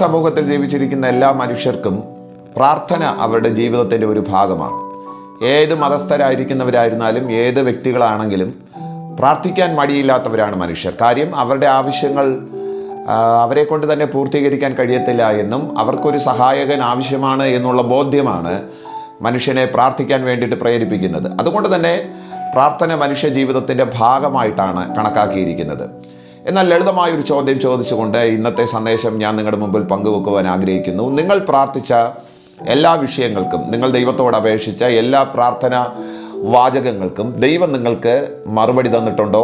സമൂഹത്തിൽ ജീവിച്ചിരിക്കുന്ന എല്ലാ മനുഷ്യർക്കും പ്രാർത്ഥന അവരുടെ ജീവിതത്തിൻ്റെ ഒരു ഭാഗമാണ്. ഏത് മതസ്ഥരായിരിക്കുന്നവരായിരുന്നാലും ഏത് വ്യക്തികളാണെങ്കിലും പ്രാർത്ഥിക്കാൻ മടിയില്ലാത്തവരാണ് മനുഷ്യർ. കാര്യം അവരുടെ ആവശ്യങ്ങൾ അവരെ കൊണ്ട് തന്നെ പൂർത്തീകരിക്കാൻ കഴിയത്തില്ല എന്നും അവർക്കൊരു സഹായകൻ ആവശ്യമാണ് എന്നുള്ള ബോധ്യമാണ് മനുഷ്യനെ പ്രാർത്ഥിക്കാൻ വേണ്ടിയിട്ട് പ്രേരിപ്പിക്കുന്നത്. അതുകൊണ്ട് തന്നെ പ്രാർത്ഥന മനുഷ്യ ജീവിതത്തിൻ്റെ ഭാഗമായിട്ടാണ് കണക്കാക്കിയിരിക്കുന്നത്. എന്നാൽ ലളിതമായൊരു ചോദ്യം ചോദിച്ചുകൊണ്ട് ഇന്നത്തെ സന്ദേശം ഞാൻ നിങ്ങളുടെ മുമ്പിൽ പങ്കുവെക്കുവാൻ ആഗ്രഹിക്കുന്നു. നിങ്ങൾ പ്രാർത്ഥിച്ച എല്ലാ വിഷയങ്ങൾക്കും, നിങ്ങൾ ദൈവത്തോട് അപേക്ഷിച്ച എല്ലാ പ്രാർത്ഥന വാചകങ്ങൾക്കും ദൈവം നിങ്ങൾക്ക് മറുപടി തന്നിട്ടുണ്ടോ?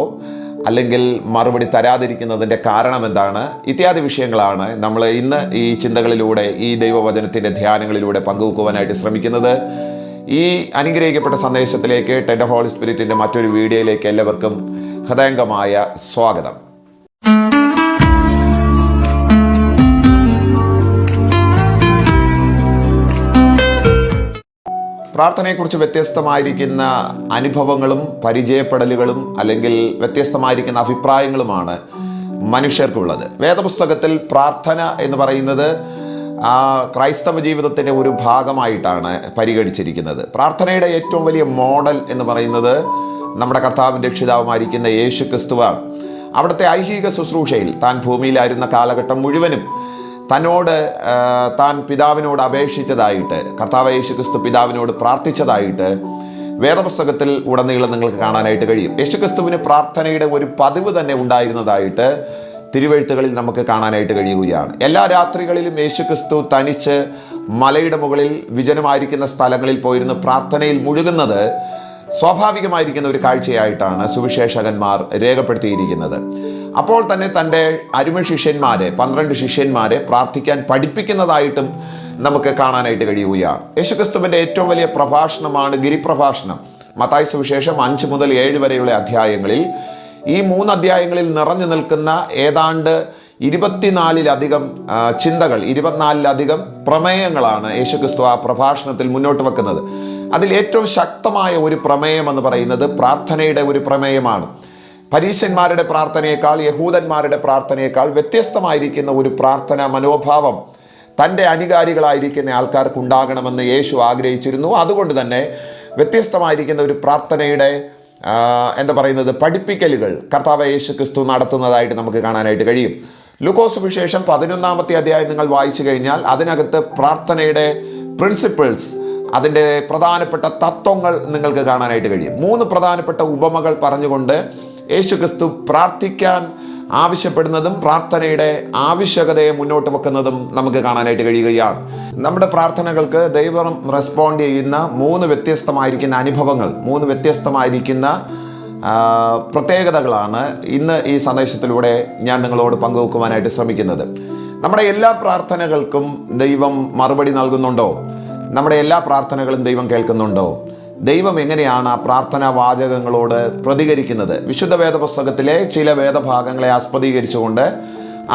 അല്ലെങ്കിൽ മറുപടി തരാതിരിക്കുന്നതിൻ്റെ കാരണം എന്താണ്? ഇത്യാദി വിഷയങ്ങളാണ് നമ്മൾ ഇന്ന് ഈ ചിന്തകളിലൂടെ, ഈ ദൈവവചനത്തിൻ്റെ ധ്യാനങ്ങളിലൂടെ പങ്കുവെക്കുവാനായിട്ട് ശ്രമിക്കുന്നത്. ഈ അനുഗ്രഹിക്കപ്പെട്ട സന്ദേശത്തിലേക്ക്, ടെൻഡർ ഹോളി സ്പിരിറ്റിൻ്റെ മറ്റൊരു വീഡിയോയിലേക്ക് എല്ലാവർക്കും ഹൃദയംഗമായ സ്വാഗതം. പ്രാർത്ഥനയെക്കുറിച്ച് വ്യത്യസ്തമായിരിക്കുന്ന അനുഭവങ്ങളും പരിചയപ്പെടലുകളും അല്ലെങ്കിൽ വ്യത്യസ്തമായിരിക്കുന്ന അഭിപ്രായങ്ങളുമാണ് മനുഷ്യർക്കുള്ളത്. വേദപുസ്തകത്തിൽ പ്രാർത്ഥന എന്ന് പറയുന്നത് ക്രൈസ്തവ ജീവിതത്തിൻ്റെ ഒരു ഭാഗമായിട്ടാണ് പരിഗണിച്ചിരിക്കുന്നത്. പ്രാർത്ഥനയുടെ ഏറ്റവും വലിയ മോഡൽ എന്ന് പറയുന്നത് നമ്മുടെ കർത്താവിൻ്റെ രക്ഷിതാവുമായിരിക്കുന്ന യേശു ക്രിസ്തുവാണ്. അവിടുത്തെ ഐഹിക ശുശ്രൂഷയിൽ താൻ ഭൂമിയിലായിരുന്ന കാലഘട്ടം മുഴുവനും താൻ പിതാവിനോട് അപേക്ഷിച്ചതായിട്ട്, കർത്താവ് യേശു ക്രിസ്തു പിതാവിനോട് പ്രാർത്ഥിച്ചതായിട്ട് വേദപുസ്തകത്തിൽ ഉടനീളം നിങ്ങൾക്ക് കാണാനായിട്ട് കഴിയും. യേശു ക്രിസ്തുവിന് പ്രാർത്ഥനയുടെ ഒരു പതിവ് തന്നെ ഉണ്ടായിരുന്നതായിട്ട് തിരുവെഴുത്തുകളിൽ നമുക്ക് കാണാനായിട്ട് കഴിയുകയാണ്. എല്ലാ രാത്രികളിലും യേശു ക്രിസ്തു തനിച്ച് മലയുടെ മുകളിൽ വിജനമായിരിക്കുന്ന സ്ഥലങ്ങളിൽ പോയിരുന്ന് പ്രാർത്ഥനയിൽ മുഴുകുന്നത് സ്വാഭാവികമായിരിക്കുന്ന ഒരു കാഴ്ചയായിട്ടാണ് സുവിശേഷകന്മാർ രേഖപ്പെടുത്തിയിരിക്കുന്നത്. അപ്പോൾ തന്നെ തൻ്റെ അരുമ ശിഷ്യന്മാരെ, 12 ശിഷ്യന്മാരെ പ്രാർത്ഥിക്കാൻ പഠിപ്പിക്കുന്നതായിട്ടും നമുക്ക് കാണാനായിട്ട് കഴിയുകയാണ്. യേശുക്രിസ്തുവിൻ്റെ ഏറ്റവും വലിയ പ്രഭാഷണമാണ് ഗിരിപ്രഭാഷണം. മത്തായി സുവിശേഷം 5 മുതൽ 7 വരെയുള്ള അധ്യായങ്ങളിൽ, ഈ 3 അധ്യായങ്ങളിൽ നിറഞ്ഞു നിൽക്കുന്ന ഏതാണ്ട് 24-ലധികം ചിന്തകൾ, 24-ലധികം പ്രമേയങ്ങളാണ് യേശുക്രിസ്തു ആ പ്രഭാഷണത്തിൽ മുന്നോട്ട് വെക്കുന്നത്. അതിൽ ഏറ്റവും ശക്തമായ ഒരു പ്രമേയം എന്ന് പറയുന്നത് പ്രാർത്ഥനയുടെ ഒരു പ്രമേയമാണ്. പരീശന്മാരുടെ പ്രാർത്ഥനയേക്കാൾ, യഹൂദന്മാരുടെ പ്രാർത്ഥനയേക്കാൾ വ്യത്യസ്തമായിരിക്കുന്ന ഒരു പ്രാർത്ഥനാ മനോഭാവം തൻ്റെ അനുകാരികളായിരിക്കുന്ന ആൾക്കാർക്ക് ഉണ്ടാകണമെന്ന് യേശു ആഗ്രഹിച്ചിരുന്നു. അതുകൊണ്ട് തന്നെ വ്യത്യസ്തമായിരിക്കുന്ന ഒരു പ്രാർത്ഥനയുടെ പഠിപ്പിക്കലുകൾ കർത്താവ് യേശു ക്രിസ്തു നടത്തുന്നതായിട്ട് നമുക്ക് കാണാനായിട്ട് കഴിയും. ലൂക്കോസ് സുവിശേഷം 11-ാമത്തെ അധ്യായം നിങ്ങൾ വായിച്ചു കഴിഞ്ഞാൽ അതിനകത്ത് പ്രാർത്ഥനയുടെ പ്രിൻസിപ്പിൾസ്, അതിൻ്റെ പ്രധാനപ്പെട്ട തത്വങ്ങൾ നിങ്ങൾക്ക് കാണാനായിട്ട് കഴിയും. 3 പ്രധാനപ്പെട്ട ഉപമകൾ പറഞ്ഞുകൊണ്ട് യേശു ക്രിസ്തു പ്രാർത്ഥിക്കാൻ ആവശ്യപ്പെടുന്നതും പ്രാർത്ഥനയുടെ ആവശ്യകതയെ മുന്നോട്ട് വെക്കുന്നതും നമുക്ക് കാണാനായിട്ട് കഴിയുകയാണ്. നമ്മുടെ പ്രാർത്ഥനകൾക്ക് ദൈവം റെസ്പോണ്ട് ചെയ്യുന്ന 3 വ്യത്യസ്തമായിരിക്കുന്ന അനുഭവങ്ങൾ, 3 വ്യത്യസ്തമായിരിക്കുന്ന പ്രത്യേകതകളാണ് ഇന്ന് ഈ സന്ദേശത്തിലൂടെ ഞാൻ നിങ്ങളോട് പങ്കുവെക്കുവാനായിട്ട് ശ്രമിക്കുന്നത്. നമ്മുടെ എല്ലാ പ്രാർത്ഥനകൾക്കും ദൈവം മറുപടി നൽകുന്നുണ്ടോ? നമ്മുടെ എല്ലാ പ്രാർത്ഥനകളും ദൈവം കേൾക്കുന്നുണ്ടോ? ദൈവം എങ്ങനെയാണ് ആ പ്രാർത്ഥനാ വാചകങ്ങളോട് പ്രതികരിക്കുന്നത്? വിശുദ്ധ വേദപുസ്തകത്തിലെ ചില വേദഭാഗങ്ങളെ ആസ്പദീകരിച്ചുകൊണ്ട്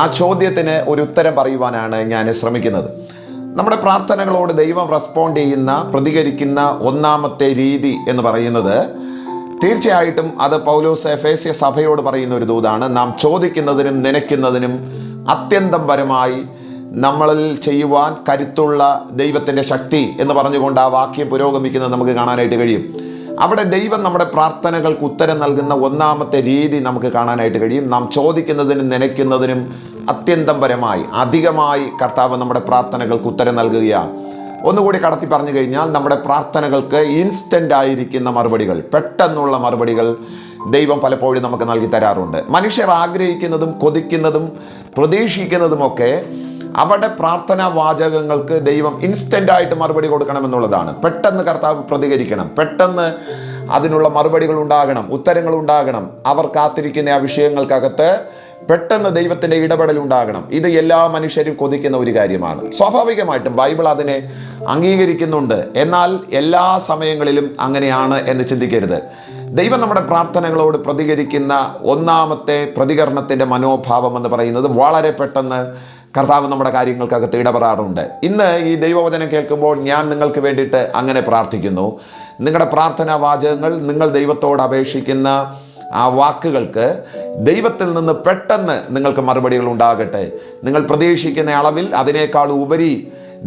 ആ ചോദ്യത്തിന് ഒരു ഉത്തരം പറയുവാനാണ് ഞാൻ ശ്രമിക്കുന്നത്. നമ്മുടെ പ്രാർത്ഥനകളോട് ദൈവം റെസ്പോണ്ട് ചെയ്യുന്ന, പ്രതികരിക്കുന്ന ഒന്നാമത്തെ രീതി എന്ന് പറയുന്നത്, തീർച്ചയായിട്ടും അത് പൗലോസ് എഫേസ്യ സഭയോട് പറയുന്ന ഒരു ദൂതാണ്. നാം ചോദിക്കുന്നതിനും നനയ്ക്കുന്നതിനും അത്യന്തം പരമായി നമ്മളിൽ ചെയ്യുവാൻ കരുത്തുള്ള ദൈവത്തിൻ്റെ ശക്തി എന്ന് പറഞ്ഞുകൊണ്ട് ആ വാക്യം പുരോഗമിക്കുന്നത് നമുക്ക് കാണാനായിട്ട് കഴിയും. അവിടെ ദൈവം നമ്മുടെ പ്രാർത്ഥനകൾക്ക് ഉത്തരം നൽകുന്ന ഒന്നാമത്തെ രീതി നമുക്ക് കാണാനായിട്ട് കഴിയും. നാം ചോദിക്കുന്നതിനും നനയ്ക്കുന്നതിനും അത്യന്തം പരമായി, അധികമായി കർത്താവ് നമ്മുടെ പ്രാർത്ഥനകൾക്ക് ഉത്തരം നൽകുകയാണ്. ഒന്നുകൂടി കടത്തി പറഞ്ഞു കഴിഞ്ഞാൽ, നമ്മുടെ പ്രാർത്ഥനകൾക്ക് ഇൻസ്റ്റൻ്റ് ആയിരിക്കുന്ന മറുപടികൾ, പെട്ടെന്നുള്ള മറുപടികൾ ദൈവം പലപ്പോഴും നമുക്ക് നൽകി തരാറുണ്ട്. മനുഷ്യർ ആഗ്രഹിക്കുന്നതും കൊതിക്കുന്നതും പ്രതീക്ഷിക്കുന്നതുമൊക്കെ അവരുടെ പ്രാർത്ഥനാ വാചകങ്ങൾക്ക് ദൈവം ഇൻസ്റ്റൻ്റായിട്ട് മറുപടി കൊടുക്കണമെന്നുള്ളതാണ്. പെട്ടെന്ന് കർത്താവ് പ്രതികരിക്കണം, പെട്ടെന്ന് അതിനുള്ള മറുപടികൾ ഉണ്ടാകണം, ഉത്തരങ്ങൾ ഉണ്ടാകണം. അവർ കാത്തിരിക്കുന്ന ആ വിഷയങ്ങൾക്കകത്ത് പെട്ടെന്ന് ദൈവത്തിൻ്റെ ഇടപെടൽ ഉണ്ടാകണം. ഇത് എല്ലാ മനുഷ്യരും കൊതിക്കുന്ന ഒരു കാര്യമാണ്. സ്വാഭാവികമായിട്ടും ബൈബിൾ അതിനെ അംഗീകരിക്കുന്നുണ്ട്. എന്നാൽ എല്ലാ സമയങ്ങളിലും അങ്ങനെയാണ് എന്ന് ചിന്തിക്കരുത്. ദൈവം നമ്മുടെ പ്രാർത്ഥനകളോട് പ്രതികരിക്കുന്ന ഒന്നാമത്തെ പ്രതികരണത്തിൻ്റെ മനോഭാവം എന്ന് പറയുന്നത് വളരെ പെട്ടെന്ന് കർത്താവ് നമ്മുടെ കാര്യങ്ങൾക്കകത്ത് ഇടപെടാറുണ്ട്. ഇന്ന് ഈ ദൈവവചനം കേൾക്കുമ്പോൾ ഞാൻ നിങ്ങൾക്ക് വേണ്ടിയിട്ട് അങ്ങനെ പ്രാർത്ഥിക്കുന്നു. നിങ്ങളുടെ പ്രാർത്ഥനാ വാചകങ്ങൾ, നിങ്ങൾ ദൈവത്തോട് അപേക്ഷിക്കുന്ന ആ വാക്കുകൾക്ക് ദൈവത്തിൽ നിന്ന് പെട്ടെന്ന് നിങ്ങൾക്ക് മറുപടികൾ ഉണ്ടാകട്ടെ. നിങ്ങൾ പ്രതീക്ഷിക്കുന്ന അളവിൽ അതിനേക്കാൾ ഉപരി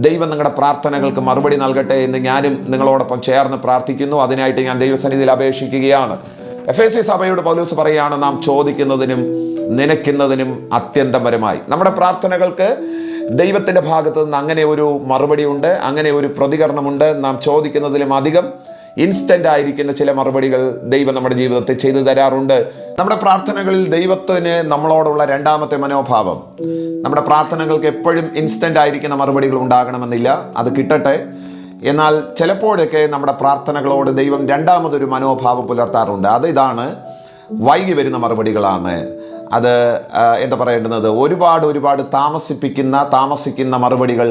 ദൈവം നിങ്ങളുടെ പ്രാർത്ഥനകൾക്ക് മറുപടി നൽകട്ടെ എന്ന് ഞാനും നിങ്ങളോടൊപ്പം ചേർന്ന് പ്രാർത്ഥിക്കുന്നു. അതിനായിട്ട് ഞാൻ ദൈവസന്നിധിയിൽ അപേക്ഷിക്കുകയാണ്. എഫേസ്യ സഭയോട് പൗലോസ് പറയുകയാണ്, നാം ചോദിക്കുന്നതിനും നനയ്ക്കുന്നതിനും അത്യന്തപരമായി. നമ്മുടെ പ്രാർത്ഥനകൾക്ക് ദൈവത്തിൻ്റെ ഭാഗത്ത് നിന്ന് അങ്ങനെ ഒരു മറുപടി ഉണ്ട്, അങ്ങനെ ഒരു പ്രതികരണമുണ്ട്. നാം ചോദിക്കുന്നതിലും അധികം ഇൻസ്റ്റന്റ് ആയിരിക്കുന്ന ചില മറുപടികൾ ദൈവം നമ്മുടെ ജീവിതത്തിൽ ചെയ്തു തരാറുണ്ട്. നമ്മുടെ പ്രാർത്ഥനകളിൽ ദൈവത്തിന് നമ്മളോടുള്ള രണ്ടാമത്തെ മനോഭാവം, നമ്മുടെ പ്രാർത്ഥനകൾക്ക് എപ്പോഴും ഇൻസ്റ്റന്റ് ആയിരിക്കുന്ന മറുപടികൾ ഉണ്ടാകണമെന്നില്ല, അത് കിട്ടട്ടെ. എന്നാൽ ചിലപ്പോഴൊക്കെ നമ്മുടെ പ്രാർത്ഥനകളോട് ദൈവം രണ്ടാമതൊരു മനോഭാവം പുലർത്താറുണ്ട്. അത് ഇതാണ്, വൈകി വരുന്ന മറുപടികളാണ്. അത് എന്താ പറയേണ്ടുന്നത്, ഒരുപാട് താമസിക്കുന്ന മറുപടികൾ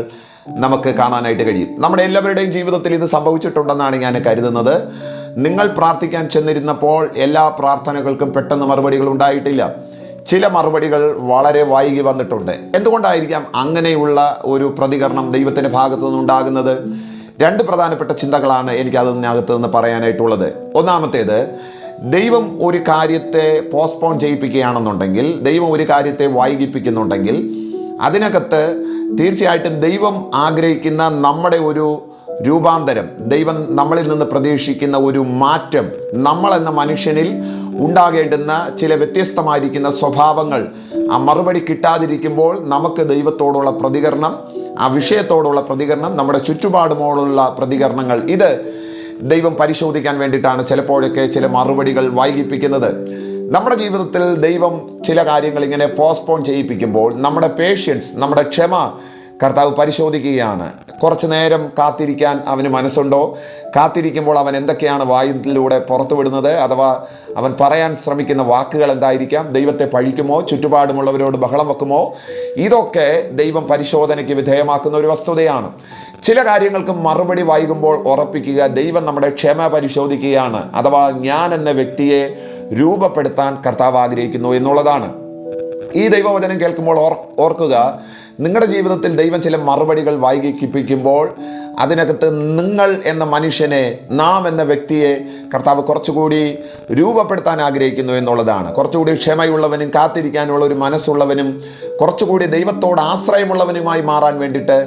നമുക്ക് കാണാനായിട്ട് കഴിയും. നമ്മുടെ എല്ലാവരുടെയും ജീവിതത്തിൽ ഇത് സംഭവിച്ചിട്ടുണ്ടെന്നാണ് ഞാൻ കരുതുന്നത്. നിങ്ങൾ പ്രാർത്ഥിക്കാൻ ചെന്നിരുന്നപ്പോൾ എല്ലാ പ്രാർത്ഥനകൾക്കും പെട്ടെന്ന് മറുപടികൾ ഉണ്ടായിട്ടില്ല. ചില മറുപടികൾ വളരെ വൈകി വന്നിട്ടുണ്ട്. എന്തുകൊണ്ടായിരിക്കാം അങ്ങനെയുള്ള ഒരു പ്രതികരണം ദൈവത്തിൻ്റെ ഭാഗത്തു നിന്നുണ്ടാകുന്നത്? രണ്ട് പ്രധാനപ്പെട്ട ചിന്തകളാണ് എനിക്ക് അതിനകത്ത് നിന്ന് പറയാനായിട്ടുള്ളത്. ഒന്നാമത്തേത്, ദൈവം ഒരു കാര്യത്തെ പോസ്റ്റ്പോൺ ചെയ്യിപ്പിക്കുകയാണെന്നുണ്ടെങ്കിൽ, ദൈവം ഒരു കാര്യത്തെ വൈകിപ്പിക്കുന്നുണ്ടെങ്കിൽ, അതിനകത്ത് തീർച്ചയായിട്ടും ദൈവം ആഗ്രഹിക്കുന്ന നമ്മുടെ ഒരു രൂപാന്തരം, ദൈവം നമ്മളിൽ നിന്ന് പ്രതീക്ഷിക്കുന്ന ഒരു മാറ്റം, നമ്മളെന്ന മനുഷ്യനിൽ ഉണ്ടാകേണ്ടുന്ന ചില വ്യത്യസ്തമായിരിക്കുന്ന സ്വഭാവങ്ങൾ ആ മറുപടി കിട്ടാതിരിക്കുമ്പോൾ നമുക്ക് ദൈവത്തോടുള്ള പ്രതികരണം, ആ വിഷയത്തോടുള്ള പ്രതികരണം, നമ്മുടെ ചുറ്റുപാടുമോടുള്ള പ്രതികരണങ്ങൾ, ഇത് ദൈവം പരിശോധിക്കാൻ വേണ്ടിയിട്ടാണ് ചിലപ്പോഴൊക്കെ ചില മറുപടികൾ വൈകിപ്പിക്കുന്നത്. നമ്മുടെ ജീവിതത്തിൽ ദൈവം ചില കാര്യങ്ങൾ ഇങ്ങനെ പോസ്റ്റ്പോൺ ചെയ്യിപ്പിക്കുമ്പോൾ നമ്മുടെ പേഷ്യൻസ്, നമ്മുടെ ക്ഷമ കർത്താവ് പരിശോധിക്കുകയാണ്. കുറച്ചു നേരം കാത്തിരിക്കാൻ അവന് മനസ്സുണ്ടോ? കാത്തിരിക്കുമ്പോൾ അവൻ എന്തൊക്കെയാണ് വായുവിലൂടെ പുറത്തുവിടുന്നത്? അഥവാ അവൻ പറയാൻ ശ്രമിക്കുന്ന വാക്കുകൾ എന്തായിരിക്കാം? ദൈവത്തെ പഴിക്കുമോ? ചുറ്റുപാടുമുള്ളവരോട് ബഹളം വെക്കുമോ? ഇതൊക്കെ ദൈവം പരിശോധനയ്ക്ക് വിധേയമാക്കുന്ന ഒരു വസ്തുതയാണ്. ചില കാര്യങ്ങൾക്ക് മറുപടി വൈകുമ്പോൾ ഉറപ്പിക്കുക, ദൈവം നമ്മുടെ ക്ഷമ പരിശോധിക്കുകയാണ്. അഥവാ ഞാൻ എന്ന വ്യക്തിയെ രൂപപ്പെടുത്താൻ കർത്താവ് ആഗ്രഹിക്കുന്നു എന്നുള്ളതാണ്. ഈ ദൈവവചനം കേൾക്കുമ്പോൾ ഓർക്കുക, നിങ്ങളുടെ ജീവിതത്തിൽ ദൈവം ചില മറുപടികൾ വൈകിപ്പിക്കുമ്പോൾ അതിനകത്ത് നിങ്ങൾ എന്ന മനുഷ്യനെ, നാം എന്ന വ്യക്തിയെ കർത്താവ് കുറച്ചുകൂടി രൂപപ്പെടുത്താൻ ആഗ്രഹിക്കുന്നു എന്നുള്ളതാണ്. കുറച്ചുകൂടി ക്ഷമയുള്ളവനും കാത്തിരിക്കാനുള്ള ഒരു മനസ്സുള്ളവനും കുറച്ചുകൂടി ദൈവത്തോട് ആശ്രയമുള്ളവനുമായി മാറാൻ വേണ്ടിയിട്ട്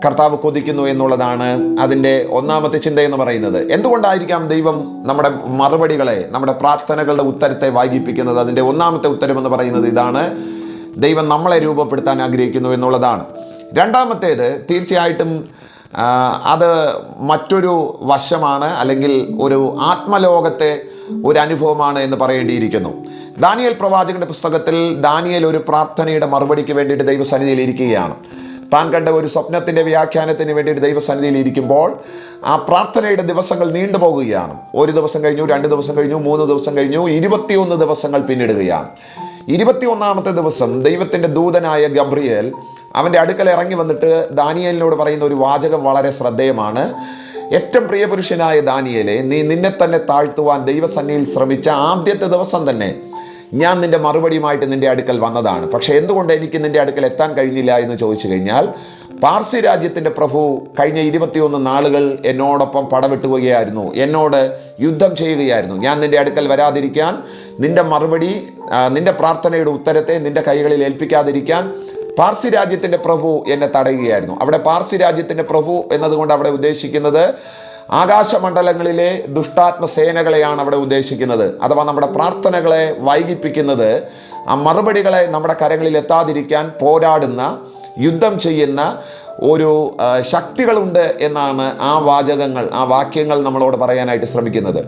കർത്താവ് കൊതിക്കുന്നു എന്നുള്ളതാണ് അതിൻ്റെ ഒന്നാമത്തെ ചിന്തയെന്ന് പറയുന്നത്. എന്തുകൊണ്ടായിരിക്കാം ദൈവം നമ്മുടെ മറുപടികളെ, നമ്മുടെ പ്രാർത്ഥനകളുടെ ഉത്തരത്തെ വൈകിപ്പിക്കുന്നത്? അതിൻ്റെ ഒന്നാമത്തെ ഉത്തരമെന്ന് പറയുന്നത് ഇതാണ്, ദൈവം നമ്മളെ രൂപപ്പെടുത്താൻ ആഗ്രഹിക്കുന്നു എന്നുള്ളതാണ്. രണ്ടാമത്തേത് തീർച്ചയായിട്ടും അത് മറ്റൊരു വശമാണ്, അല്ലെങ്കിൽ ഒരു ആത്മലോകത്തെ ഒരു അനുഭവമാണ് എന്ന് പറയേണ്ടിയിരിക്കുന്നു. ദാനിയേൽ പ്രവാചകന്റെ പുസ്തകത്തിൽ ദാനിയേൽ ഒരു പ്രാർത്ഥനയുടെ മറുപടിക്ക് വേണ്ടിയിട്ട് ദൈവസന്നിധിയിൽ ഇരിക്കുകയാണ്. താൻ കണ്ട ഒരു സ്വപ്നത്തിൻ്റെ വ്യാഖ്യാനത്തിന് വേണ്ടിയിട്ട് ദൈവസന്നിധിയിൽ ഇരിക്കുമ്പോൾ ആ പ്രാർത്ഥനയുടെ ദിവസങ്ങൾ നീണ്ടുപോകുകയാണ്. ഒരു ദിവസം കഴിഞ്ഞു, 2 ദിവസം കഴിഞ്ഞു, 3 ദിവസം കഴിഞ്ഞു, 21 ദിവസങ്ങൾ പിന്നിടുകയാണ്. 21ാമത്തെ ദിവസം ദൈവത്തിൻ്റെ ദൂതനായ ഗബ്രിയേൽ അവൻ്റെ അടുക്കൽ ഇറങ്ങി വന്നിട്ട് ദാനിയേലിനോട് പറയുന്ന ഒരു വാചകം വളരെ ശ്രദ്ധേയമാണ്. ഏറ്റവും പ്രിയപുരുഷനായ ദാനിയേലെ, നീ നിന്നെ തന്നെ താഴ്ത്തുവാൻ ദൈവസന്നിധിയിൽ ശ്രമിച്ച ആദ്യത്തെ ദിവസം തന്നെ ഞാൻ നിൻ്റെ മറുപടിയുമായിട്ട് നിൻ്റെ അടുക്കൽ വന്നതാണ്. പക്ഷേ എന്തുകൊണ്ട് എനിക്ക് നിൻ്റെ അടുക്കൽ എത്താൻ കഴിഞ്ഞില്ല എന്ന് ചോദിച്ചു കഴിഞ്ഞാൽ, പാർസി രാജ്യത്തിൻ്റെ പ്രഭു കഴിഞ്ഞ 21 നാളുകൾ എന്നോടൊപ്പം പടവെട്ടുകയായിരുന്നു, എന്നോട് യുദ്ധം ചെയ്യുകയായിരുന്നു. ഞാൻ നിൻ്റെ അടുക്കൽ വരാതിരിക്കാൻ, നിൻ്റെ മറുപടി, നിൻ്റെ പ്രാർത്ഥനയുടെ ഉത്തരത്തെ നിൻ്റെ കൈകളിൽ ഏൽപ്പിക്കാതിരിക്കാൻ പാർസി രാജ്യത്തിൻ്റെ പ്രഭു എന്നെ തടയുകയായിരുന്നു. അവിടെ പാർസി രാജ്യത്തിൻ്റെ പ്രഭു എന്നതുകൊണ്ട് അവിടെ ഉദ്ദേശിക്കുന്നത് ആകാശമണ്ഡലങ്ങളിലെ ദുഷ്ടാത്മസേനകളെയാണ് അവിടെ ഉദ്ദേശിക്കുന്നത്. അഥവാ നമ്മുടെ പ്രാർത്ഥനകളെ വൈകിപ്പിക്കുന്നത്, ആ മറുപടികളെ നമ്മുടെ കരങ്ങളിൽ എത്താതിരിക്കാൻ പോരാടുന്ന, യുദ്ധം ചെയ്യുന്ന ഒരു ശക്തികളുണ്ട് എന്നാണ് ആ വാചകങ്ങൾ, ആ വാക്യങ്ങൾ നമ്മളോട് പറയാനായിട്ട് ശ്രമിക്കുന്നത്.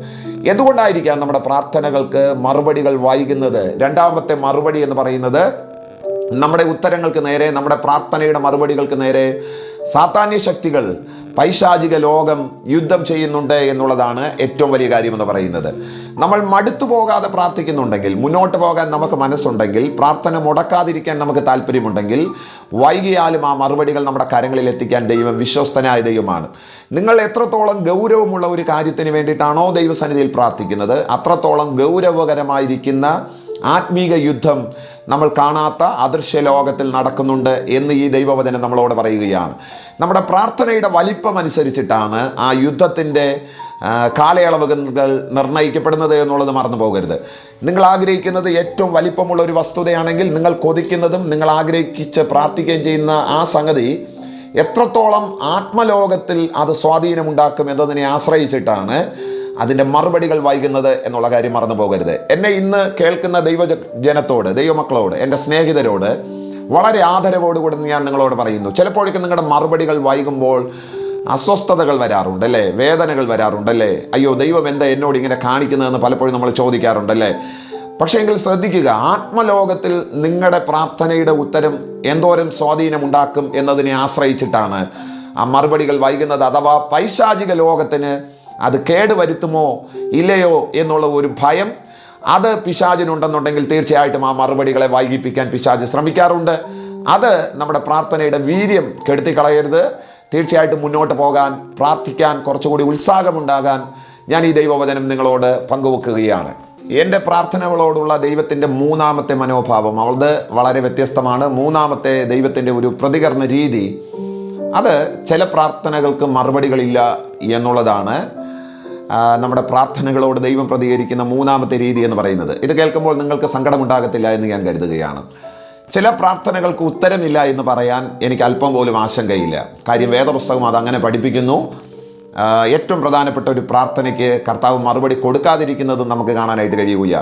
എന്തുകൊണ്ടായിരിക്കാം നമ്മുടെ പ്രാർത്ഥനകൾക്ക് മറുപടികൾ വൈകുന്നത്? രണ്ടാമത്തെ മറുപടി എന്ന് പറയുന്നത്, നമ്മുടെ ഉത്തരങ്ങൾക്ക് നേരെ, നമ്മുടെ പ്രാർത്ഥനയുടെ മറുപടികൾക്ക് നേരെ സാത്താന്യ ശക്തികൾ, പൈശാചിക ലോകം യുദ്ധം ചെയ്യുന്നുണ്ട് എന്നുള്ളതാണ് ഏറ്റവും വലിയ കാര്യമെന്ന് പറയുന്നത്. നമ്മൾ മടുത്തു പോകാതെ പ്രാർത്ഥിക്കുന്നുണ്ടെങ്കിൽ, മുന്നോട്ട് പോകാൻ നമുക്ക് മനസ്സുണ്ടെങ്കിൽ, പ്രാർത്ഥന മുടക്കാതിരിക്കാൻ നമുക്ക് താല്പര്യമുണ്ടെങ്കിൽ, വൈകിയാലും ആ മറുപടികൾ നമ്മുടെ കരങ്ങളിൽ എത്തിക്കാൻ ദൈവം വിശ്വസ്തനായ ദൈവമാണ്. നിങ്ങൾ എത്രത്തോളം ഗൗരവമുള്ള ഒരു കാര്യത്തിന് വേണ്ടിയിട്ടാണോ ദൈവസന്നിധിയിൽ പ്രാർത്ഥിക്കുന്നത്, അത്രത്തോളം ഗൗരവകരമായിരിക്കുന്ന ആത്മീക യുദ്ധം നമ്മൾ കാണാത്ത അദൃശ്യ ലോകത്തിൽ നടക്കുന്നുണ്ട് എന്ന് ഈ ദൈവവചനം നമ്മളോട് പറയുകയാണ്. നമ്മുടെ പ്രാർത്ഥനയുടെ വലിപ്പം അനുസരിച്ചിട്ടാണ് ആ യുദ്ധത്തിൻ്റെ കാലയളവുകൾ നിർണ്ണയിക്കപ്പെടുന്നത് എന്നുള്ളത് മറന്നു പോകരുത്. നിങ്ങൾ ആഗ്രഹിക്കുന്നത് ഏറ്റവും വലിപ്പമുള്ള ഒരു വസ്തുതയാണെങ്കിൽ നിങ്ങൾ കൊതിക്കുന്നതും നിങ്ങൾ ആഗ്രഹിച്ച് പ്രാർത്ഥിക്കുകയും ചെയ്യുന്ന ആ സംഗതി എത്രത്തോളം ആത്മലോകത്തിൽ അത് സ്വാധീനമുണ്ടാക്കും എന്നതിനെ ആശ്രയിച്ചിട്ടാണ് അതിൻ്റെ മറുപടികൾ വൈകുന്നത് എന്നുള്ള കാര്യം മറന്നു പോകരുത്. എന്നെ ഇന്ന് കേൾക്കുന്ന ദൈവജനത്തോട്, ദൈവമക്കളോട്, എൻ്റെ സ്നേഹിതരോട് വളരെ ആദരവോടുകൂടി ഞാൻ നിങ്ങളോട് പറയുന്നു, ചിലപ്പോഴേക്കും നിങ്ങളുടെ മറുപടികൾ വൈകുമ്പോൾ അസ്വസ്ഥതകൾ വരാറുണ്ടല്ലേ, വേദനകൾ വരാറുണ്ടല്ലേ, അയ്യോ ദൈവം എന്താ എന്നോട് ഇങ്ങനെ കാണിക്കുന്നതെന്ന് പലപ്പോഴും നമ്മൾ ചോദിക്കാറുണ്ടല്ലേ. പക്ഷേ എങ്കിൽ ശ്രദ്ധിക്കുക, ആത്മലോകത്തിൽ നിങ്ങളുടെ പ്രാർത്ഥനയുടെ ഉത്തരം എന്തോരം സ്വാധീനമുണ്ടാക്കും എന്നതിനെ ആശ്രയിച്ചിട്ടാണ് ആ മറുപടികൾ വൈകുന്നത്. അഥവാ പൈശാചിക ലോകത്തിന് അത് കേടുവരുത്തുമോ ഇല്ലയോ എന്നുള്ള ഒരു ഭയം അത് പിശാചിനുണ്ടെന്നുണ്ടെങ്കിൽ തീർച്ചയായിട്ടും ആ മറുപടികളെ വൈകിപ്പിക്കാൻ പിശാച് ശ്രമിക്കാറുണ്ട്. അത് നമ്മുടെ പ്രാർത്ഥനയുടെ വീര്യം കെടുത്തിക്കളയരുത്. തീർച്ചയായിട്ടും മുന്നോട്ട് പോകാൻ, പ്രാർത്ഥിക്കാൻ കുറച്ചുകൂടി ഉത്സാഹമുണ്ടാകാൻ ഞാൻ ഈ ദൈവവചനം നിങ്ങളോട് പങ്കുവെക്കുകയാണ്. എൻ്റെ പ്രാർത്ഥനകളോടുള്ള ദൈവത്തിൻ്റെ മൂന്നാമത്തെ മനോഭാവം അത് വളരെ വ്യത്യസ്തമാണ്. മൂന്നാമത്തെ ദൈവത്തിൻ്റെ ഒരു പ്രതികരണ രീതി, അത് ചില പ്രാർത്ഥനകൾക്ക് മറുപടികളില്ല എന്നുള്ളതാണ്. നമ്മുടെ പ്രാർത്ഥനകളോട് ദൈവം പ്രതികരിക്കുന്ന മൂന്നാമത്തെ രീതി എന്ന് പറയുന്നത്. ഇത് കേൾക്കുമ്പോൾ നിങ്ങൾക്ക് സങ്കടമുണ്ടാകത്തില്ല എന്ന് ഞാൻ കരുതുകയാണ്. ചില പ്രാർത്ഥനകൾക്ക് ഉത്തരമില്ല എന്ന് പറയാൻ എനിക്ക് അല്പം പോലും ആശങ്കയില്ല. കാര്യം വേദപുസ്തകം അതങ്ങനെ പഠിപ്പിക്കുന്നു. ഏറ്റവും പ്രധാനപ്പെട്ട ഒരു പ്രാർത്ഥനയ്ക്ക് കർത്താവ് മറുപടി കൊടുക്കാതിരിക്കുന്നതും നമുക്ക് കാണാനായിട്ട് കഴിയുകയില്ല.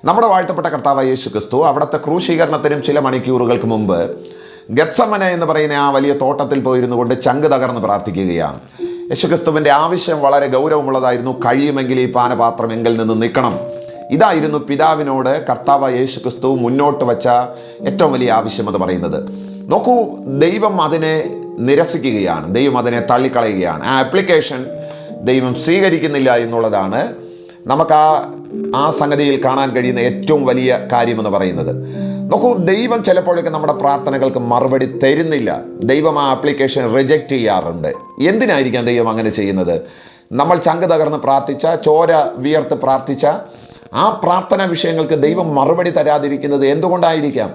നമ്മുടെ വാഴ്ത്തപ്പെട്ട കർത്താവ് യേശു ക്രിസ്തു അവിടുത്തെ ക്രൂശീകരണത്തിനും ചില മണിക്കൂറുകൾക്ക് മുമ്പ് ഗെത്സമന എന്ന് പറയുന്ന ആ വലിയ തോട്ടത്തിൽ പോയിരുന്നു കൊണ്ട് ചങ്ക് തകർന്ന് പ്രാർത്ഥിക്കുകയാണ്. യേശുക്രിസ്തുവിൻ്റെ ആവശ്യം വളരെ ഗൗരവമുള്ളതായിരുന്നു. കഴിയുമെങ്കിൽ ഈ പാനപാത്രം എങ്കിൽ നിന്ന് നീക്കണം. ഇതായിരുന്നു പിതാവിനോട് കർത്താവ് യേശു ക്രിസ്തു മുന്നോട്ട് വച്ച ഏറ്റവും വലിയ ആവശ്യം എന്ന് പറയുന്നത്. നോക്കൂ, ദൈവം അതിനെ നിരസിക്കുകയാണ്, ദൈവം അതിനെ തള്ളിക്കളയുകയാണ്. ആ ആപ്ലിക്കേഷൻ ദൈവം സ്വീകരിക്കുന്നില്ല എന്നുള്ളതാണ് നമുക്ക് ആ സംഗതിയിൽ കാണാൻ കഴിയുന്ന ഏറ്റവും വലിയ കാര്യമെന്ന് പറയുന്നത്. നോക്കൂ, ദൈവം ചിലപ്പോഴൊക്കെ നമ്മുടെ പ്രാർത്ഥനകൾക്ക് മറുപടി തരുന്നില്ല. ദൈവം ആ ആപ്ലിക്കേഷൻ റിജക്റ്റ് ചെയ്യാറുണ്ട്. എന്തിനായിരിക്കാം ദൈവം അങ്ങനെ ചെയ്യുന്നത്? നമ്മൾ ചങ്ക് തകർന്ന് പ്രാർത്ഥിച്ച, ചോര വിയർത്ത് പ്രാർത്ഥിച്ച ആ പ്രാർത്ഥനാ വിഷയങ്ങൾക്ക് ദൈവം മറുപടി തരാതിരിക്കുന്നത് എന്തുകൊണ്ടായിരിക്കാം?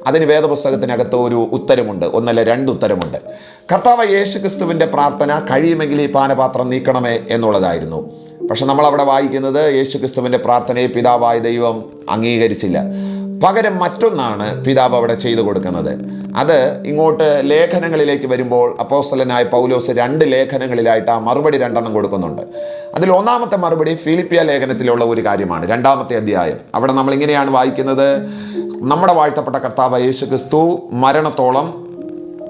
അതിന് വേദപുസ്തകത്തിനകത്ത് ഒരു ഉത്തരമുണ്ട്, ഒന്നല്ല രണ്ട് ഉത്തരമുണ്ട്. കർത്താവ് യേശു ക്രിസ്തുവിൻ്റെ പ്രാർത്ഥന കഴിയുമെങ്കിൽ ഈ പാനപാത്രം നീക്കണമേ എന്നുള്ളതായിരുന്നു. പക്ഷെ നമ്മളവിടെ വായിക്കുന്നത് യേശു ക്രിസ്തുവിൻ്റെ പ്രാർത്ഥനയെ പിതാവായ ദൈവം അംഗീകരിച്ചില്ല. പകരം മറ്റൊന്നാണ് പിതാവ് അവിടെ ചെയ്തു കൊടുക്കുന്നത്. അത് ഇങ്ങോട്ട് ലേഖനങ്ങളിലേക്ക് വരുമ്പോൾ അപ്പോസ്തലനായ പൗലോസ് 2 ലേഖനങ്ങളിലായിട്ട് ആ മറുപടി 2 കൊടുക്കുന്നുണ്ട്. അതിൽ ഒന്നാമത്തെ മറുപടി ഫിലിപ്പിയ ലേഖനത്തിലുള്ള ഒരു കാര്യമാണ്, 2-ാമത്തെ അധ്യായം. അവിടെ നമ്മൾ ഇങ്ങനെയാണ് വായിക്കുന്നത്: നമ്മുടെ വാഴ്ത്തപ്പെട്ട കർത്താവ് യേശു ക്രിസ്തു മരണത്തോളം,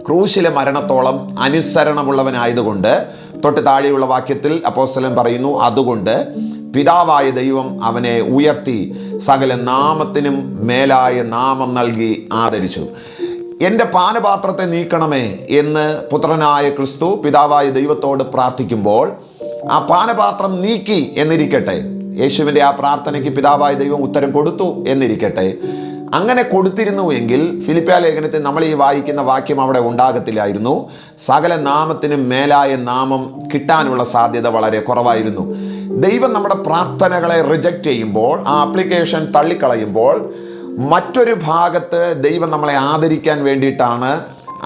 ക്രൂശിലെ മരണത്തോളം അനുസരണമുള്ളവനായതുകൊണ്ട്, തൊട്ട് താഴെയുള്ള വാക്യത്തിൽ അപ്പോസ്തലൻ പറയുന്നു, അതുകൊണ്ട് പിതാവായ ദൈവം അവനെ ഉയർത്തി സകല നാമത്തിനും മേലായ നാമം നൽകി ആദരിച്ചു. എൻ്റെ പാനപാത്രത്തെ നീക്കണമേ എന്ന് പുത്രനായ ക്രിസ്തു പിതാവായ ദൈവത്തോട് പ്രാർത്ഥിക്കുമ്പോൾ ആ പാനപാത്രം നീക്കി എന്നിരിക്കട്ടെ, യേശുവിൻ്റെ ആ പ്രാർത്ഥനയ്ക്ക് പിതാവായ ദൈവം ഉത്തരം കൊടുത്തു എന്നിരിക്കട്ടെ. അങ്ങനെ കൊടുത്തിരുന്നുവെങ്കിൽ ഫിലിപ്പിയ ലേഖനത്തിൽ നമ്മൾ ഈ വായിക്കുന്ന വാക്യം അവിടെ ഉണ്ടാകത്തില്ലായിരുന്നു. സകല നാമത്തിനും മേലായ നാമം കിട്ടാനുള്ള സാധ്യത വളരെ കുറവായിരുന്നു. ദൈവം നമ്മുടെ പ്രാർത്ഥനകളെ റിജക്റ്റ് ചെയ്യുമ്പോൾ, ആ ആപ്ലിക്കേഷൻ തള്ളിക്കളയുമ്പോൾ, മറ്റൊരു ഭാഗത്ത് ദൈവം നമ്മളെ ആദരിക്കാൻ വേണ്ടിയിട്ടാണ്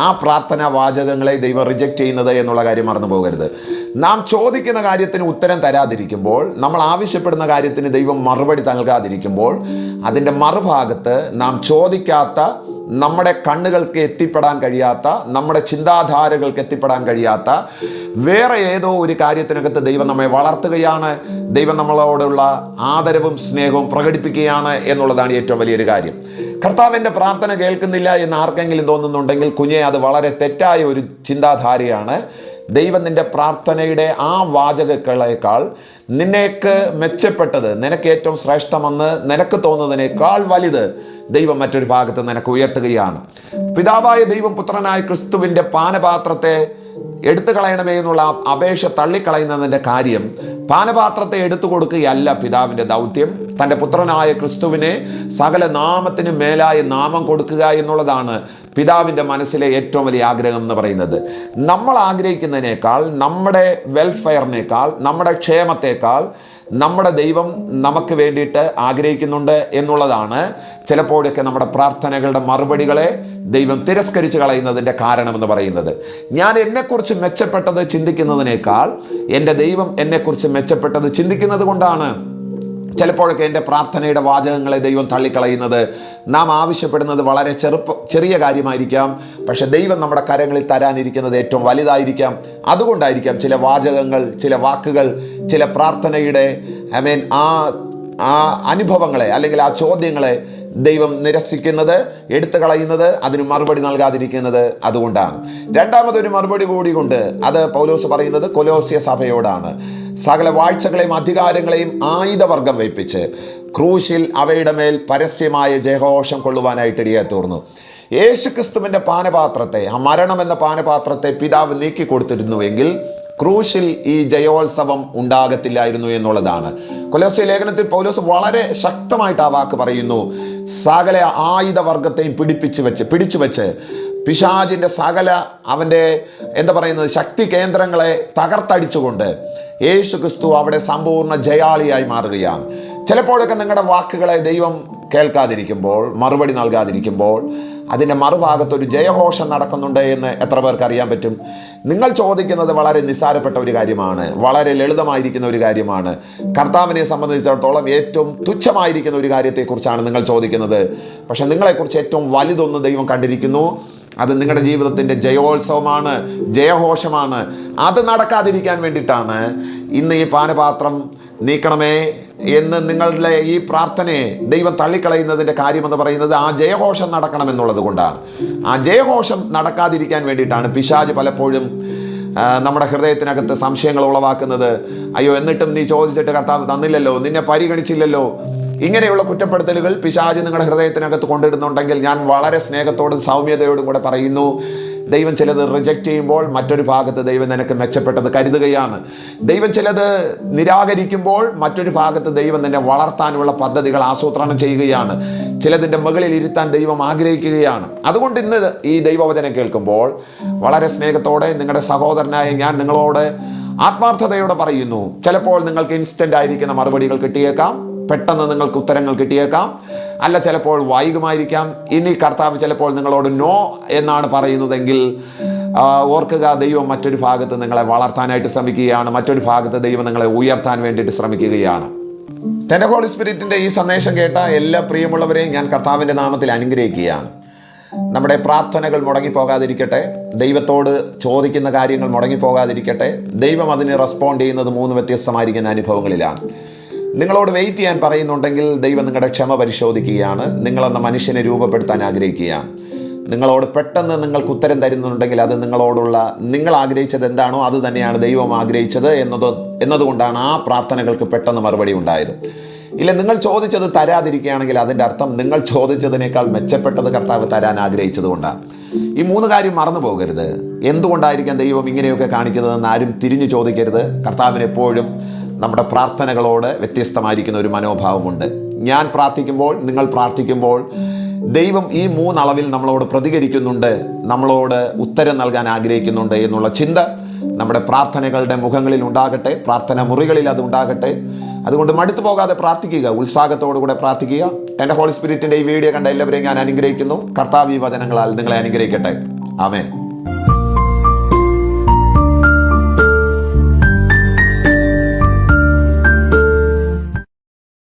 ആ പ്രാർത്ഥനാ വാചകങ്ങളെ ദൈവം റിജക്റ്റ് ചെയ്യുന്നത് എന്നുള്ള കാര്യം മറന്നു പോകരുത്. നാം ചോദിക്കുന്ന കാര്യത്തിന് ഉത്തരം തരാതിരിക്കുമ്പോൾ, നമ്മൾ ആവശ്യപ്പെടുന്ന കാര്യത്തിന് ദൈവം മറുപടി നൽകാതിരിക്കുമ്പോൾ, അതിൻ്റെ മറുഭാഗത്ത് നാം ചോദിക്കാത്ത, നമ്മുടെ കണ്ണുകൾക്ക് എത്തിപ്പെടാൻ കഴിയാത്ത, നമ്മുടെ ചിന്താധാരകൾക്ക് എത്തിപ്പെടാൻ കഴിയാത്ത വേറെ ഏതോ ഒരു കാര്യത്തിനകത്ത് ദൈവം നമ്മെ വളർത്തുകയാണ്, ദൈവം നമ്മളോടുള്ള ആദരവും സ്നേഹവും പ്രകടിപ്പിക്കുകയാണ് എന്നുള്ളതാണ് ഏറ്റവും വലിയൊരു കാര്യം. കർത്താവിൻ്റെ പ്രാർത്ഥന കേൾക്കുന്നില്ല എന്ന് ആർക്കെങ്കിലും തോന്നുന്നുണ്ടെങ്കിൽ കുഞ്ഞെ, അത് വളരെ തെറ്റായ ഒരു ചിന്താധാരയാണ്. ദൈവം നിൻ്റെ പ്രാർത്ഥനയുടെ ആ വാചകങ്ങളേക്കാൾ നിനക്ക് മെച്ചപ്പെട്ടത്, നിനക്ക് ഏറ്റവും ശ്രേഷ്ഠമെന്ന് നിനക്ക് തോന്നുന്നതിനേക്കാൾ വലുത് ദൈവം മറ്റൊരു ഭാഗത്ത് നിനക്ക് ഉയർത്തുകയാണ്. പിതാവായ ദൈവം പുത്രനായ ക്രിസ്തുവിൻ്റെ പാനപാത്രത്തെ എടുത്തു കളയണമേ എന്നുള്ള അപേക്ഷ തള്ളിക്കളയുന്നതിൻ്റെ കാര്യം പാനപാത്രത്തെ എടുത്തു കൊടുക്കുകയല്ല പിതാവിൻ്റെ ദൗത്യം. തൻ്റെ പുത്രനായ ക്രിസ്തുവിനെ സകല നാമത്തിനും മേലായ നാമം കൊടുക്കുക എന്നുള്ളതാണ് പിതാവിൻ്റെ മനസ്സിലെ ഏറ്റവും വലിയ ആഗ്രഹം എന്ന് പറയുന്നത്. നമ്മൾ ആഗ്രഹിക്കുന്നതിനേക്കാൾ, നമ്മുടെ വെൽഫെയറിനേക്കാൾ, നമ്മുടെ ക്ഷേമത്തേക്കാൾ, നമ്മുടെ ദൈവം നമുക്ക് വേണ്ടിയിട്ട് ആഗ്രഹിക്കുന്നുണ്ട് എന്നുള്ളതാണ് ചിലപ്പോഴൊക്കെ നമ്മുടെ പ്രാർത്ഥനകളുടെ മറുപടികളെ ദൈവം തിരസ്കരിച്ച് കളയുന്നതിൻ്റെ കാരണമെന്ന് പറയുന്നത്. ഞാൻ എന്നെക്കുറിച്ച് മെച്ചപ്പെട്ടത് ചിന്തിക്കുന്നതിനേക്കാൾ എൻ്റെ ദൈവം എന്നെക്കുറിച്ച് മെച്ചപ്പെട്ടത് ചിന്തിക്കുന്നത് കൊണ്ടാണ് ചിലപ്പോഴൊക്കെ എൻ്റെ പ്രാർത്ഥനയുടെ വാചകങ്ങളെ ദൈവം തള്ളിക്കളയുന്നത്. നാം ആവശ്യപ്പെടുന്നത് വളരെ ചെറിയ കാര്യമായിരിക്കാം, പക്ഷെ ദൈവം നമ്മുടെ കരങ്ങളിൽ തരാനിരിക്കുന്നത് ഏറ്റവും വലുതായിരിക്കാം. അതുകൊണ്ടായിരിക്കാം ചില വാചകങ്ങൾ, ചില വാക്കുകൾ, ചില പ്രാർത്ഥനയുടെ ആ അനുഭവങ്ങളെ അല്ലെങ്കിൽ ആ ചോദ്യങ്ങളെ ദൈവം നിരസിക്കുന്നത്, എടുത്തു കളയുന്നത്, അതിന് മറുപടി നൽകാതിരിക്കുന്നത് അതുകൊണ്ടാണ്. രണ്ടാമതൊരു മറുപടി കൂടി കൊണ്ട് അത് പൗലോസ് പറയുന്നത് കൊലോസ്യ സഭയോടാണ്. സകല വാഴ്ചകളെയും അധികാരങ്ങളെയും ആയുധവർഗം വയ്പ്പിച്ച് ക്രൂശിൽ അവയുടെ മേൽ പരസ്യമായ ജയഘോഷം കൊള്ളുവാനായിട്ട് ഇടയായിത്തീർന്നു. യേശുക്രിസ്തുവിൻ്റെ പാനപാത്രത്തെ, ആ മരണം എന്ന പാനപാത്രത്തെ പിതാവ് നീക്കി കൊടുത്തിരുന്നുവെങ്കിൽ ക്രൂശിൽ ഈ ജയോത്സവം ഉണ്ടാകത്തില്ലായിരുന്നു എന്നുള്ളതാണ്. കൊലോസ്യ ലേഖനത്തിൽ പൗലോസ് വളരെ ശക്തമായിട്ട് ആ വാക്ക് പറയുന്നു. സകല ആയുധവർഗത്തെയും പിടിച്ചു വെച്ച് പിശാചിൻ്റെ സകല അവൻ്റെ ശക്തി കേന്ദ്രങ്ങളെ തകർത്തടിച്ചുകൊണ്ട് യേശുക്രിസ്തു അവിടെ സമ്പൂർണ്ണ ജയാളിയായി മാറുകയാണ്. ചിലപ്പോഴൊക്കെ നിങ്ങളുടെ വാക്കുകളെ ദൈവം കേൾക്കാതിരിക്കുമ്പോൾ, മറുപടി നൽകാതിരിക്കുമ്പോൾ, അതിൻ്റെ മറുഭാഗത്തൊരു ജയഘോഷം നടക്കുന്നുണ്ട് എന്ന് എത്ര പേർക്ക് അറിയാൻ പറ്റും? നിങ്ങൾ ചോദിക്കുന്നത് വളരെ നിസ്സാരപ്പെട്ട ഒരു കാര്യമാണ്, വളരെ ലളിതമായിരിക്കുന്ന ഒരു കാര്യമാണ്. കർത്താവിനെ സംബന്ധിച്ചിടത്തോളം ഏറ്റവും തുച്ഛമായിരിക്കുന്ന ഒരു കാര്യത്തെക്കുറിച്ചാണ് നിങ്ങൾ ചോദിക്കുന്നത്. പക്ഷെ നിങ്ങളെക്കുറിച്ച് ഏറ്റവും വലുതൊന്ന് ദൈവം കണ്ടിരിക്കുന്നു. അത് നിങ്ങളുടെ ജീവിതത്തിൻ്റെ ജയോത്സവമാണ്, ജയഘോഷമാണ്. അത് നടക്കാതിരിക്കാൻ വേണ്ടിയിട്ടാണ് ഇന്ന് ഈ പാനപാത്രം നീക്കണമേ എന്ന് നിങ്ങളുടെ ഈ പ്രാർത്ഥനയെ ദൈവം തള്ളിക്കളയുന്നതിൻ്റെ കാര്യമെന്ന് പറയുന്നത് ആ ജയഘോഷം നടക്കണമെന്നുള്ളത് കൊണ്ടാണ്. ആ ജയഘോഷം നടക്കാതിരിക്കാൻ വേണ്ടിയിട്ടാണ് പിശാച് പലപ്പോഴും നമ്മുടെ ഹൃദയത്തിനകത്ത് സംശയങ്ങൾ ഉളവാക്കുന്നത്. അയ്യോ, എന്നിട്ടും നീ ചോദിച്ചിട്ട് കർത്താവ് തന്നില്ലല്ലോ, നിന്നെ പരിഗണിച്ചില്ലല്ലോ. ഇങ്ങനെയുള്ള കുറ്റപ്പെടുത്തലുകൾ പിശാച് നിങ്ങളുടെ ഹൃദയത്തിനകത്ത് കൊണ്ടിടുന്നുണ്ടെങ്കിൽ ഞാൻ വളരെ സ്നേഹത്തോടും സൗമ്യതയോടും കൂടെ പറയുന്നു, ദൈവം ചിലത് റിജക്റ്റ് ചെയ്യുമ്പോൾ മറ്റൊരു ഭാഗത്ത് ദൈവം നിനക്ക് മെച്ചപ്പെട്ടത് കരുതുകയാണ്. ദൈവം ചിലത് നിരാകരിക്കുമ്പോൾ മറ്റൊരു ഭാഗത്ത് ദൈവം നിന്നെ വളർത്താനുള്ള പദ്ധതികൾ ആസൂത്രണം ചെയ്യുകയാണ്. ചിലതിൻ്റെ മുകളിൽ ഇരുത്താൻ ദൈവം ആഗ്രഹിക്കുകയാണ്. അതുകൊണ്ട് ഇന്ന് ഈ ദൈവവചനം കേൾക്കുമ്പോൾ വളരെ സ്നേഹത്തോടെ നിങ്ങളുടെ സഹോദരനായ ഞാൻ നിങ്ങളോട് ആത്മാർത്ഥതയോടെ പറയുന്നു. ചിലപ്പോൾ നിങ്ങൾക്ക് ഇൻസ്റ്റൻ്റ് ആയിരിക്കുന്ന മറുപടികൾ കിട്ടിയേക്കാം, പെട്ടെന്ന് നിങ്ങൾക്ക് ഉത്തരങ്ങൾ കിട്ടിയേക്കാം, അല്ല ചിലപ്പോൾ വൈകുമായിരിക്കാം. ഇനി കർത്താവ് ചിലപ്പോൾ നിങ്ങളോട് നോ എന്നാണ് പറയുന്നതെങ്കിൽ ഓർക്കുക, ദൈവം മറ്റൊരു ഭാഗത്ത് നിങ്ങളെ വളർത്താനായിട്ട് ശ്രമിക്കുകയാണ്, മറ്റൊരു ഭാഗത്ത് ദൈവം നിങ്ങളെ ഉയർത്താൻ വേണ്ടിയിട്ട് ശ്രമിക്കുകയാണ്. തൻ്റെ ഹോളി സ്പിരിറ്റിൻ്റെ ഈ സന്ദേശം കേട്ട എല്ലാ പ്രിയമുള്ളവരെയും ഞാൻ കർത്താവിൻ്റെ നാമത്തിൽ അനുഗ്രഹിക്കുകയാണ്. നമ്മുടെ പ്രാർത്ഥനകൾ മുടങ്ങിപ്പോകാതിരിക്കട്ടെ, ദൈവത്തോട് ചോദിക്കുന്ന കാര്യങ്ങൾ മുടങ്ങിപ്പോകാതിരിക്കട്ടെ. ദൈവം അതിന് റെസ്പോണ്ട് ചെയ്യുന്നത് 3 വ്യത്യസ്തമായിരിക്കുന്ന അനുഭവങ്ങളിലാണ്. നിങ്ങളോട് വെയിറ്റ് ചെയ്യാൻ പറയുന്നുണ്ടെങ്കിൽ ദൈവം നിങ്ങളുടെ ക്ഷമ പരിശോധിക്കുകയാണ്. നിങ്ങളെന്ന മനുഷ്യനെ രൂപപ്പെടുത്താൻ ആഗ്രഹിക്കുകയാണ്. നിങ്ങളോട് പെട്ടെന്ന് നിങ്ങൾക്ക് ഉത്തരം തരുന്നുണ്ടെങ്കിൽ അത് നിങ്ങൾ ആഗ്രഹിച്ചത് എന്താണോ അത് തന്നെയാണ് ദൈവം ആഗ്രഹിച്ചത് എന്നതുകൊണ്ടാണ് ആ പ്രാർത്ഥനകൾക്ക് പെട്ടെന്ന് മറുപടി ഉണ്ടായത്. ഇല്ല, നിങ്ങൾ ചോദിച്ചത് തരാതിരിക്കുകയാണെങ്കിൽ അതിൻ്റെ അർത്ഥം നിങ്ങൾ ചോദിച്ചതിനേക്കാൾ മെച്ചപ്പെട്ടത് കർത്താവ് തരാൻ ആഗ്രഹിച്ചത് കൊണ്ടാണ്. ഈ 3 കാര്യം മറന്നു പോകരുത്. എന്തുകൊണ്ടായിരിക്കാം ദൈവം ഇങ്ങനെയൊക്കെ കാണിക്കുന്നതെന്ന് ആരും തിരിഞ്ഞു ചോദിക്കരുത്. കർത്താവിന് എപ്പോഴും നമ്മുടെ പ്രാർത്ഥനകളോട് വ്യത്യസ്തമായിരിക്കുന്ന ഒരു മനോഭാവമുണ്ട്. ഞാൻ പ്രാർത്ഥിക്കുമ്പോൾ, നിങ്ങൾ പ്രാർത്ഥിക്കുമ്പോൾ ദൈവം ഈ 3 അളവിൽ നമ്മളോട് പ്രതികരിക്കുന്നുണ്ട്, നമ്മളോട് ഉത്തരം നൽകാൻ ആഗ്രഹിക്കുന്നുണ്ട് എന്നുള്ള ചിന്ത നമ്മുടെ പ്രാർത്ഥനകളുടെ മുഖങ്ങളിൽ ഉണ്ടാകട്ടെ, പ്രാർത്ഥന മുറികളിൽ അത് ഉണ്ടാകട്ടെ. അതുകൊണ്ട് മടുത്തു പോകാതെ പ്രാർത്ഥിക്കുക, ഉത്സാഹത്തോടു കൂടെ പ്രാർത്ഥിക്കുക. എൻ്റെ ഹോളി സ്പിരിറ്റിൻ്റെ ഈ വീഡിയോ കണ്ട എല്ലാവരെയും ഞാൻ അനുഗ്രഹിക്കുന്നു. കർത്താവ് ഈ വചനങ്ങളാൽ നിങ്ങളെ അനുഗ്രഹിക്കട്ടെ. ആമേൻ.